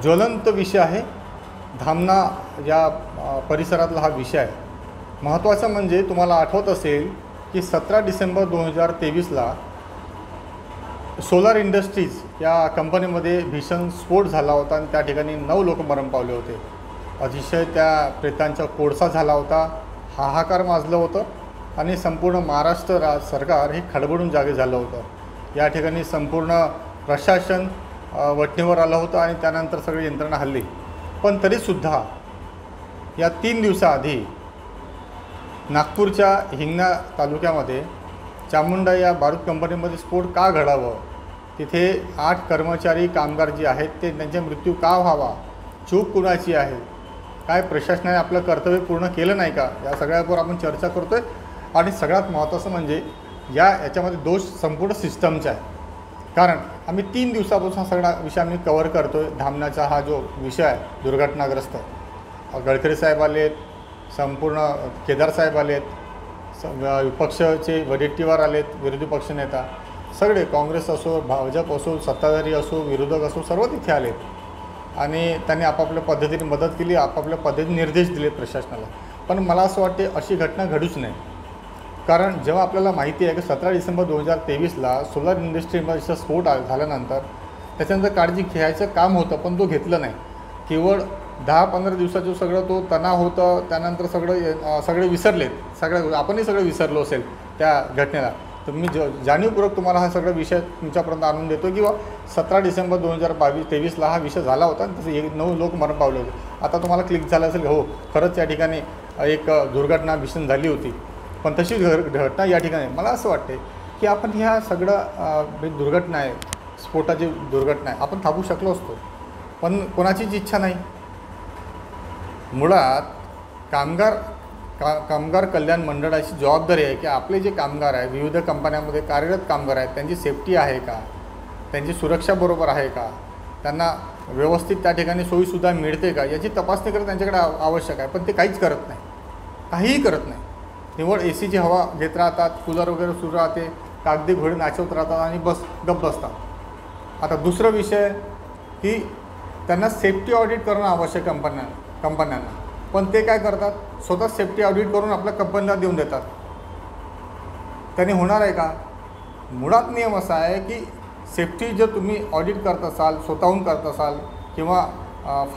ज्वलंत विषय आहे धामणा या परिसरातला हा विषय आहे। महत्त्वाचं म्हणजे तुम्हाला आठवत असेल की 17 डिसेंबर 2023ला सोलार इंडस्ट्रीज या कंपनीमध्ये भीषण स्फोट झाला होता आणि त्या ठिकाणी 9 लोक मरण पावले होते। अतिशय त्या प्रेतांचा कोळसा झाला होता, हाहाकार माजलं होतं आणि संपूर्ण महाराष्ट्र सरकार हे खडबडून जागे झालं होतं। या ठिकाणी संपूर्ण प्रशासन वठणीवर आलं होतं आणि त्यानंतर सगळी यंत्रणा हल्ली। पण तरीसुद्धा या 3 दिवसाआधी नागपूरच्या हिंगणा तालुक्यामध्ये चामुंडा या बारूद कंपनीमध्ये स्फोट का घडावं, तिथे 8 कर्मचारी कामगार जे आहेत ते त्यांचा मृत्यू का व्हावा, चूक कुणाची आहे, काय प्रशासनाने आपलं कर्तव्य पूर्ण केलं नाही का, या सगळ्यावर आपण चर्चा करतोय। आणि सगळ्यात महत्त्वाचं म्हणजे याच्यामध्ये दोष संपूर्ण सिस्टमचा आहे। कारण आम्ही 3 दिवसापासून सगळा विषय आम्ही कव्हर करतोय। धामणाचा हा जो विषय आहे दुर्घटनाग्रस्त, गडकरी साहेब आलेत, संपूर्ण केदार साहेब आलेत, विपक्षाचे वडेट्टीवार आलेत, विरोधी पक्षनेता सगळे, काँग्रेस असो, भाजप असो, सत्ताधारी असो, विरोधक असो, सर्व तिथे आलेत आणि त्यांनी आपापल्या पद्धतीने मदत केली, आपापल्या पद्धतीने निर्देश दिले प्रशासनाला। पण मला असं वाटते अशी घटना घडूच नाही। कारण जेव्हा आपल्याला माहिती आहे की 17 डिसेंबर 2023ला सोलार इंडस्ट्रीमध्ये स्फोट झाल्यानंतर त्याच्यानंतर काळजी घ्यायचं काम होतं, पण तो घेतलं नाही। केवळ 10-15 दिवसाचं सगळं तो तणाव होतं, त्यानंतर सगळे विसरलेत, आपणही सगळं विसरलो असेल त्या घटनेला। तर मी जाणीवपूर्वक तुम्हाला हा सगळा विषय तुमच्यापर्यंत आणून देतो की 17 डिसेंबर 2023ला हा विषय झाला होता आणि तसं 9 लोक मरण पावले होते। आता तुम्हाला क्लिक झालं असेल, हो खरंच या ठिकाणी एक दुर्घटना भीषण झाली होती। पण तशी घटना या ठिकाणी मला असं वाटते की आपण ह्या सगळं दुर्घटना आहे, स्फोटाची दुर्घटना आहे, आपण थांबू शकलो असतो, पण कोणाचीच इच्छा नाही। मुळात कामगार कल्याण मंडळाची जबाबदारी आहे की आपले जे कामगार आहे, विविध कंपन्यांमध्ये कार्यरत कामगार आहेत, त्यांची सेफ्टी आहे का, त्यांची सुरक्षा बरोबर आहे का, त्यांना व्यवस्थित त्या ठिकाणी सोयीसुद्धा मिळते का, याची तपासणी करणं त्यांच्याकडे आवश्यक आहे। पण ते काहीच करत नाही, काहीही करत नाही। निवड ACची हवा घेत राहतात, कूलर वगैरे सुरू राहते, कागदी घोडे नाचवत राहतात आणि गप्प बसतात। आता दुसरा विषय की त्यांना सेफ्टी ऑडिट करणं आवश्यक कंपन्यांना, पण ते काय करतात, स्वतः सेफ्टी ऑडिट करून आपल्या कंपनीला देऊन देतात। त्याने होणार आहे का? मुळात नियम असा आहे की सेफ्टी जर तुम्ही ऑडिट करत असाल, स्वतःहून करत असाल किंवा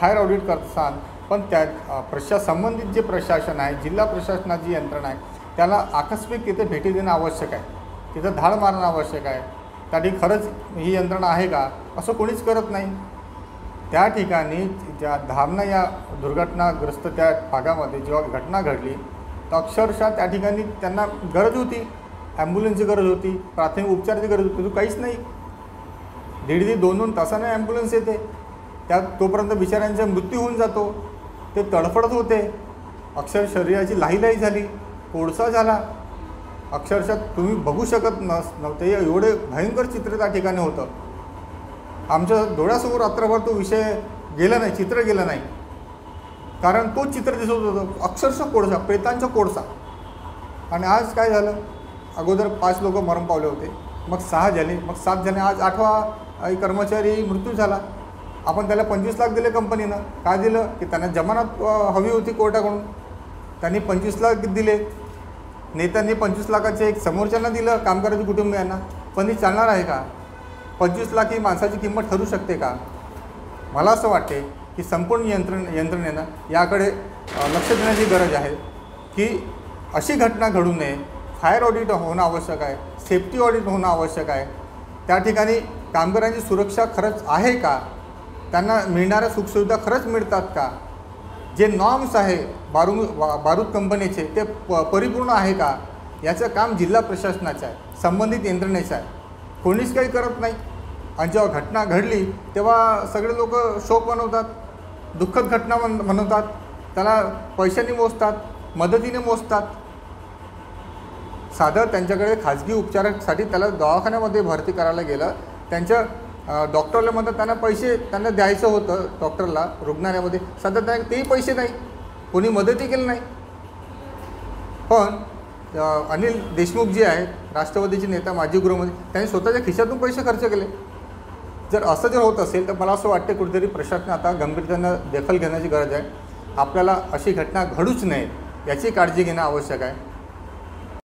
फायर ऑडिट करत असाल, पण त्या संबंधित जे प्रशासन आहे, जिल्हा प्रशासनाची यंत्रणा आहे, त्याला आकस्मिक तिथे भेटी देणं आवश्यक आहे, तिथं धाड मारणं आवश्यक आहे। त्यासाठी खरंच ही यंत्रणा आहे का, असं कोणीच करत नाही। त्या ठिकाणी ज्या धामणा या दुर्घटनाग्रस्त त्या भागामध्ये जेव्हा घटना घडली तर अक्षरशः त्या ठिकाणी त्यांना गरज होती, ॲम्ब्युलन्सची गरज होती, प्राथमिक उपचाराची गरज होती, काहीच नाही। 1.5-2 तासाने ॲम्ब्युलन्स येते, तोपर्यंत बिचाऱ्यांचा मृत्यू होऊन जातो। ते तडफडत होते, अक्षर शरीराची लाहीलाही झाली, कोळसा झाला, अक्षरशः तुम्ही बघू शकत नव्हते, एवढे भयंकर चित्र त्या ठिकाणी होतं। आमच्या डोळ्यासमोर रात्रभर तो विषय गेला नाही, चित्र गेलं नाही, कारण तो चित्र दिसत होतं, अक्षरशः कोळसा, प्रेतांचा कोळसा। आणि आज काय झालं, अगोदर 5 लोक मरण पावले होते, मग 6 झाले, मग 7 झाले, आज 8वा कर्मचारी मृत्यू झाला। आपण त्याला 25 लाख दिले कंपनीनं, काय दिलं की त्यांना जमानत हवी होती कोर्टाकडून, त्यांनी 25 लाख दिले, नेत्यांनी 25 लाखाचे एक समोरच्यांना दिलं कामगाराच्या कुटुंबियांना। पण हे चालणार आहे का? 25 लाख ही माणसाची किंमत ठरू शकते का? मला असं वाटते की संपूर्ण यंत्रणेनं याकडे लक्ष देण्याची गरज आहे की अशी घटना घडू नये। फायर ऑडिट होणं आवश्यक आहे, सेफ्टी ऑडिट होणं आवश्यक आहे। त्या ठिकाणी कामगारांची सुरक्षा खरंच आहे का, त्यांना मिळणाऱ्या सुखसुविधा खरंच मिळतात का, जे नॉर्म्स आहे बारूद कंपनीचे ते परिपूर्ण आहे का, याचं काम जिल्हा प्रशासनाचं आहे, संबंधित यंत्रणेचं आहे। कोणीच काही करत नाही। आणि जेव्हा घटना घडली तेव्हा सगळे लोक शोक मनवतात, दुःखद घटना मनवतात, त्याला पैशाने मोजतात, मदतीने मोजतात। साधं त्यांच्याकडे खाजगी उपचारासाठी त्याला दवाखान्यामध्ये भरती करायला गेलं, त्यांच्या डॉक्टरला म्हणतात त्यांना पैसे त्यांना द्यायचं होतं डॉक्टरला रुग्णालयामध्ये, सध्या त्या तेही पैसे नाही, कोणी मदतही केली नाही। पण अनिल देशमुख जे आहेत राष्ट्रवादीचे नेता, माजी गृहमंत्री, त्यांनी स्वतःच्या खिशातून पैसे खर्च केले। जर असं जर होत असेल तर मला असं वाटतं कुठेतरी प्रशासन आता गंभीरतेनं दखल घेण्याची गरज आहे. आपल्याला अशी घटना घडूच नये याची काळजी घेणं आवश्यक आहे.